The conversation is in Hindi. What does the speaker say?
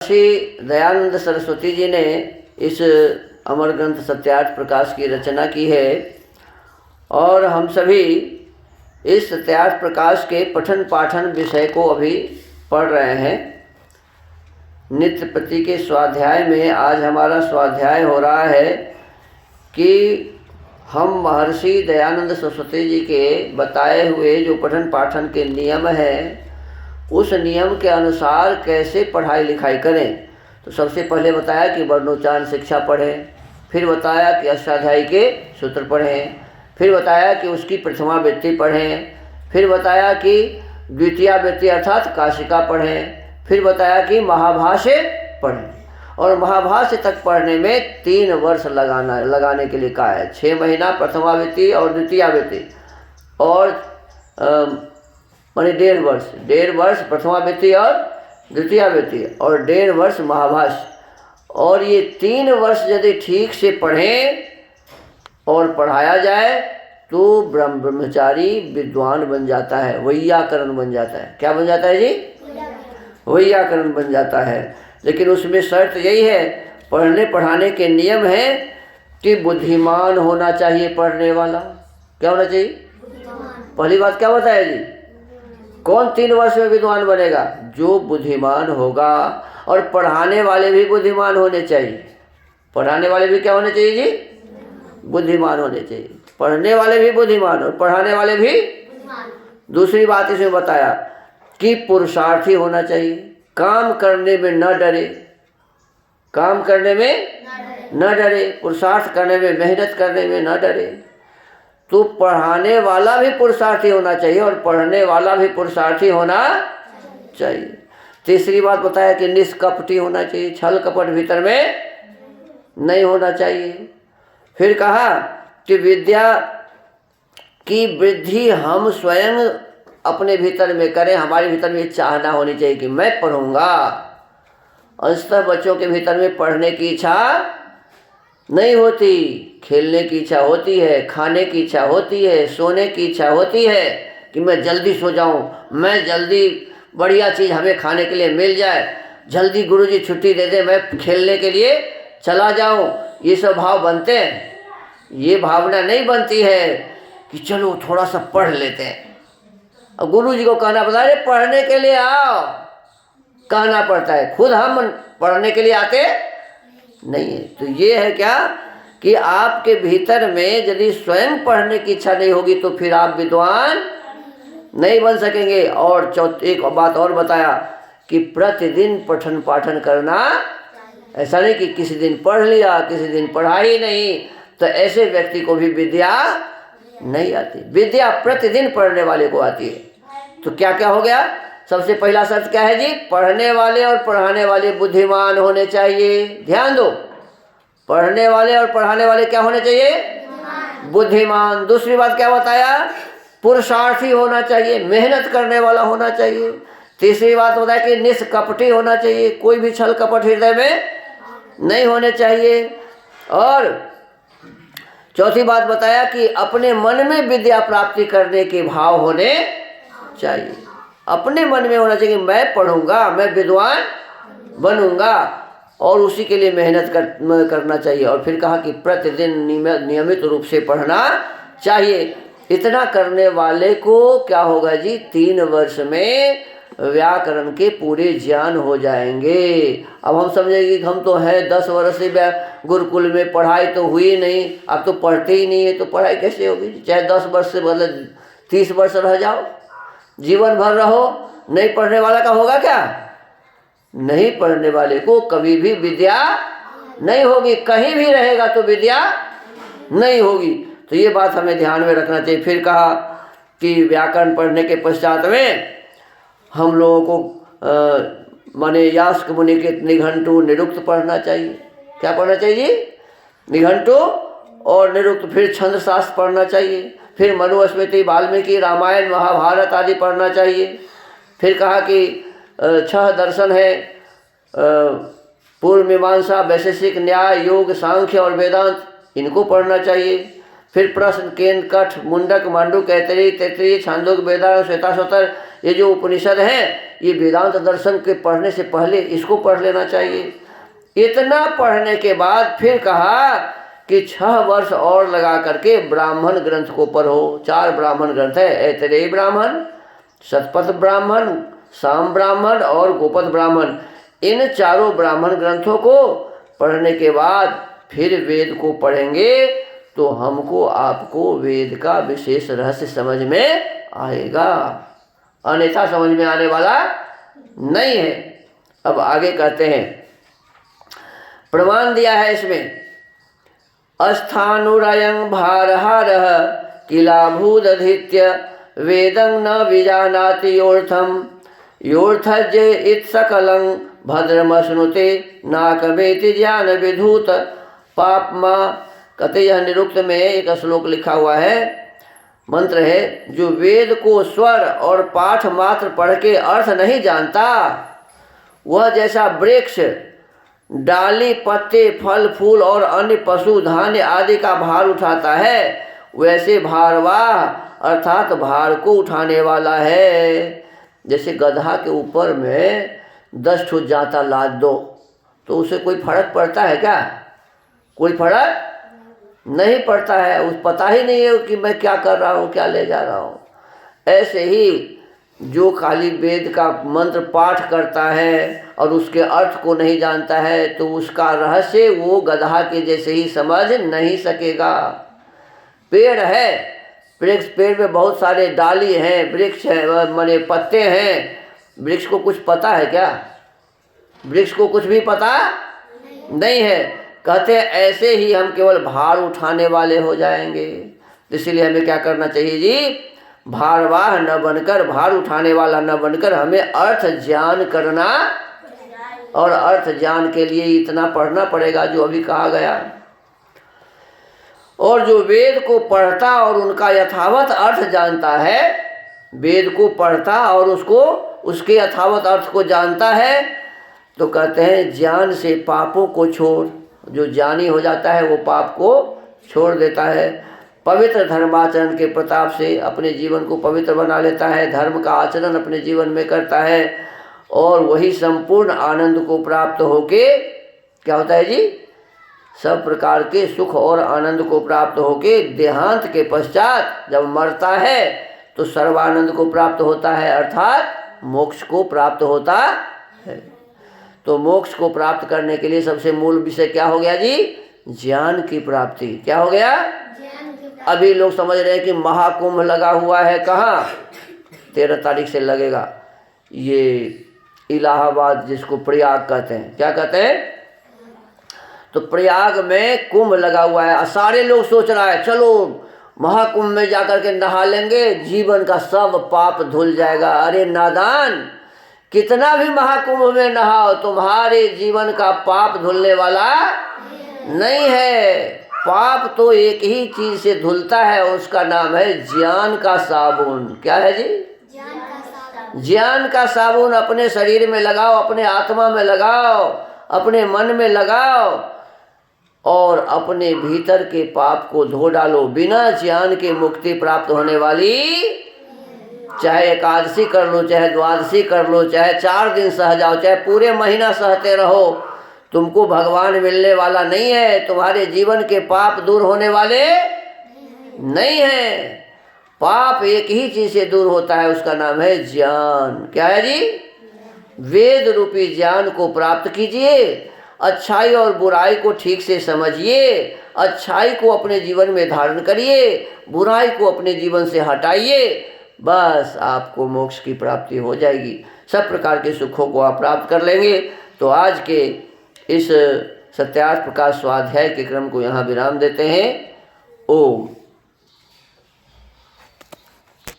श्री दयानंद सरस्वती जी ने इस अमर ग्रंथ सत्यार्थ प्रकाश की रचना की है और हम सभी इस सत्यार्थ प्रकाश के पठन पाठन विषय को अभी पढ़ रहे हैं। नित्य प्रति के स्वाध्याय में आज हमारा स्वाध्याय हो रहा है कि हम महर्षि दयानंद सरस्वती जी के बताए हुए जो पठन पाठन के नियम हैं उस नियम के अनुसार कैसे पढ़ाई लिखाई करें। तो सबसे पहले बताया कि वर्णोच्चारण शिक्षा पढ़ें, फिर बताया कि अष्टाध्यायी के सूत्र पढ़ें, फिर बताया कि उसकी प्रथमावृत्ति पढ़ें, फिर बताया कि द्वितीयावृत्ति अर्थात काशिका पढ़ें, फिर बताया कि महाभाष्य पढ़ें। और महाभाष्य तक पढ़ने में 3 वर्ष लगाने के लिए कहा है। 6 महीना प्रथमावृत्ति और द्वितीयावृत्ति और माने 1.5 वर्ष प्रथमावृत्ति और द्वितीयावृत्ति और 1.5 वर्ष महाभाष्य। और ये 3 वर्ष यदि ठीक से पढ़ें और पढ़ाया जाए तो ब्रह्मचारी विद्वान बन जाता है, वैयाकरण बन जाता है। क्या बन जाता है जी? वैयाकरण बन जाता है। लेकिन उसमें शर्त यही है, पढ़ने पढ़ाने के नियम हैं कि बुद्धिमान होना चाहिए पढ़ने वाला। क्या होना चाहिए? पहली बात क्या बताया जी? कौन 3 वर्ष में विद्वान बनेगा? जो बुद्धिमान होगा। और पढ़ाने वाले भी बुद्धिमान होने चाहिए। पढ़ाने वाले भी क्या होने चाहिए जी? बुद्धिमान होने चाहिए। पढ़ने वाले भी बुद्धिमान और पढ़ाने वाले भी। दूसरी बात इसमें बताया कि पुरुषार्थी होना चाहिए, काम करने में न डरे, काम करने में न डरे, पुरुषार्थ करने में, मेहनत करने में न डरे। तो पढ़ाने वाला भी पुरुषार्थी होना चाहिए और पढ़ने वाला भी पुरुषार्थी होना चाहिए। तीसरी बात बताया कि निष्कपटी होना चाहिए, छल कपट भीतर में नहीं होना चाहिए। फिर कहा कि विद्या की वृद्धि हम स्वयं अपने भीतर में करें, हमारे भीतर में चाहना होनी चाहिए कि मैं पढ़ूंगा। अंततः बच्चों के भीतर में पढ़ने की इच्छा नहीं होती, खेलने की इच्छा होती है, खाने की इच्छा होती है, सोने की इच्छा होती है कि मैं जल्दी सो जाऊं, मैं जल्दी बढ़िया चीज़ हमें खाने के लिए मिल जाए, जल्दी गुरुजी छुट्टी दे दे, मैं खेलने के लिए चला जाऊं। ये सब भाव बनते हैं। ये भावना नहीं बनती है कि चलो थोड़ा सा पढ़ लेते हैं। अब गुरुजी को कहना पड़ता है पढ़ने के लिए आओ, कहना पड़ता है। खुद हम पढ़ने के लिए आते नहीं है। तो ये है क्या कि आपके भीतर में यदि स्वयं पढ़ने की इच्छा नहीं होगी तो फिर आप विद्वान नहीं बन सकेंगे। और एक बात और बताया कि प्रतिदिन पठन पाठन करना, ऐसा नहीं कि किसी दिन पढ़ लिया किसी दिन पढ़ा ही नहीं, तो ऐसे व्यक्ति को भी विद्या नहीं आती। विद्या प्रतिदिन पढ़ने वाले को आती है। तो क्या क्या हो गया? सबसे पहला शर्त क्या है जी? पढ़ने वाले और पढ़ाने वाले बुद्धिमान होने चाहिए। ध्यान दो, पढ़ने वाले और पढ़ाने वाले क्या होने चाहिए? बुद्धिमान। दूसरी बात क्या बताया? पुरुषार्थी होना चाहिए, मेहनत करने वाला होना चाहिए। तीसरी बात बताया कि निष्कपटी होना चाहिए, कोई भी छल कपट हृदय में नहीं होने चाहिए। और चौथी बात बताया कि अपने मन में विद्या प्राप्ति करने के भाव होने चाहिए। अपने मन में होना चाहिए कि मैं पढ़ूंगा, मैं विद्वान बनूंगा, और उसी के लिए मेहनत करना चाहिए। और फिर कहा कि प्रतिदिन नियमित रूप से पढ़ना चाहिए। इतना करने वाले को क्या होगा जी? 3 वर्ष में व्याकरण के पूरे ज्ञान हो जाएंगे। अब हम समझेंगे कि हम तो हैं 10 वर्ष से गुरुकुल में, पढ़ाई तो हुई नहीं, अब तो पढ़ते ही नहीं है, तो पढ़ाई कैसे होगी? चाहे 10 वर्ष से मतलब 30 वर्ष रह जाओ, जीवन भर रहो, नहीं पढ़ने वाला का होगा क्या? नहीं पढ़ने वाले को कभी भी विद्या नहीं होगी, कहीं भी रहेगा तो विद्या नहीं होगी। तो ये बात हमें ध्यान में रखना चाहिए। फिर कहा कि व्याकरण पढ़ने के पश्चात में हम लोगों को माने यास्क मुनि के निघंटु निरुक्त पढ़ना चाहिए। क्या पढ़ना चाहिए जी? निघंटु और निरुक्त। फिर छंद शास्त्र पढ़ना चाहिए। फिर मनुस्मृति, वाल्मीकि, रामायण, महाभारत आदि पढ़ना चाहिए। फिर कहा कि 6 दर्शन है, पूर्व मीमांसा, वैशेषिक, न्याय, योग, सांख्य और वेदांत, इनको पढ़ना चाहिए। फिर प्रश्न, केन, कठ, मुंडक, मांडुक, ऐतरेय, तैत्तिरीय, छांदोग्य, वेदांत, श्वेताश्वतर, ये जो उपनिषद हैं, ये वेदांत दर्शन के पढ़ने से पहले इसको पढ़ लेना चाहिए। इतना पढ़ने के बाद फिर कहा कि 6 वर्ष और लगा करके ब्राह्मण ग्रंथ को पढ़ो। 4 ब्राह्मण ग्रंथ है, ऐतरेय ब्राह्मण, शतपथ ब्राह्मण, साम ब्राह्मण और गोपद ब्राह्मण। इन 4 ब्राह्मण ग्रंथों को पढ़ने के बाद फिर वेद को पढ़ेंगे तो हमको आपको वेद का विशेष रहस्य समझ में आएगा, अन्यथा समझ में आने वाला नहीं है। अब आगे कहते हैं, प्रमाण दिया है इसमें, अस्थानुरयं भारहारः किलाभूदधीत्य वेदं न विजानाति योर्थम योर्थज्य इत्सकलं भद्रमश्नुते नाकवेति ज्ञान विधूत पापमा। कहते यह निरुक्त में एक श्लोक लिखा हुआ है, मंत्र है, जो वेद को स्वर और पाठ मात्र पढ़ के अर्थ नहीं जानता, वह जैसा वृक्ष डाली, पत्ते, फल फूल और अन्य पशु धान्य आदि का भार उठाता है, वैसे भारवाह अर्थात भार को उठाने वाला है। जैसे गधा के ऊपर में 10 ठो जाता लाद दो तो उसे कोई फर्क पड़ता है क्या? कोई फर्क नहीं पड़ता है, उस पता ही नहीं है कि मैं क्या कर रहा हूँ, क्या ले जा रहा हूँ। ऐसे ही जो खाली वेद का मंत्र पाठ करता है और उसके अर्थ को नहीं जानता है तो उसका रहस्य वो गधा के जैसे ही समझ नहीं सकेगा। पेड़ है, वृक्ष, पेड़ में बहुत सारे डाली हैं, वृक्ष है, माने पत्ते हैं, वृक्ष को कुछ पता है क्या? वृक्ष को कुछ भी पता नहीं है। कहते हैं ऐसे ही हम केवल भार उठाने वाले हो जाएंगे। इसीलिए हमें क्या करना चाहिए जी? भारवाह न बनकर, भार उठाने वाला न बनकर हमें अर्थ ज्ञान करना, और अर्थ ज्ञान के लिए इतना पढ़ना पड़ेगा जो अभी कहा गया। और जो वेद को पढ़ता और उनका यथावत अर्थ जानता है, वेद को पढ़ता और उसके यथावत अर्थ को जानता है, तो कहते हैं ज्ञान से पापों को छोड़, जो ज्ञानी हो जाता है वो पाप को छोड़ देता है। पवित्र धर्माचरण के प्रताप से अपने जीवन को पवित्र बना लेता है, धर्म का आचरण अपने जीवन में करता है, और वही संपूर्ण आनंद को प्राप्त होके क्या होता है जी? सब प्रकार के सुख और आनंद को प्राप्त होके देहांत के पश्चात जब मरता है तो सर्वानंद को प्राप्त होता है, अर्थात मोक्ष को प्राप्त होता है। तो मोक्ष को प्राप्त करने के लिए सबसे मूल विषय क्या हो गया जी? ज्ञान की प्राप्ति। क्या हो गया? अभी लोग समझ रहे हैं कि महाकुंभ लगा हुआ है, कहाँ? 13 तारीख से लगेगा, ये इलाहाबाद, जिसको प्रयाग कहते हैं। क्या कहते हैं? तो प्रयाग में कुंभ लगा हुआ है। सारे लोग सोच रहा है चलो महाकुंभ में जाकर के नहा लेंगे, जीवन का सब पाप धुल जाएगा। अरे नादान, कितना भी महाकुंभ में नहाओ, तुम्हारे जीवन का पाप धुलने वाला नहीं है। पाप तो एक ही चीज से धुलता है, उसका नाम है ज्ञान का साबुन। क्या है जी? ज्ञान का साबुन अपने शरीर में लगाओ, अपने आत्मा में लगाओ, अपने मन में लगाओ और अपने भीतर के पाप को धो डालो। बिना ज्ञान के मुक्ति प्राप्त होने वाली, चाहे एकादशी कर लो, चाहे द्वादशी कर लो, चाहे 4 दिन सह जाओ, चाहे पूरे महीना सहते रहो, तुमको भगवान मिलने वाला नहीं है। तुम्हारे जीवन के पाप दूर होने वाले नहीं है। पाप एक ही चीज से दूर होता है, उसका नाम है ज्ञान। क्या है जी? वेद रूपी ज्ञान को प्राप्त कीजिए, अच्छाई और बुराई को ठीक से समझिए, अच्छाई को अपने जीवन में धारण करिए, बुराई को अपने जीवन से हटाइए, बस आपको मोक्ष की प्राप्ति हो जाएगी। सब प्रकार के सुखों को आप प्राप्त कर लेंगे। तो आज के इस सत्यार्थ प्रकाश स्वाध्याय के क्रम को यहाँ विराम देते हैं। ओम।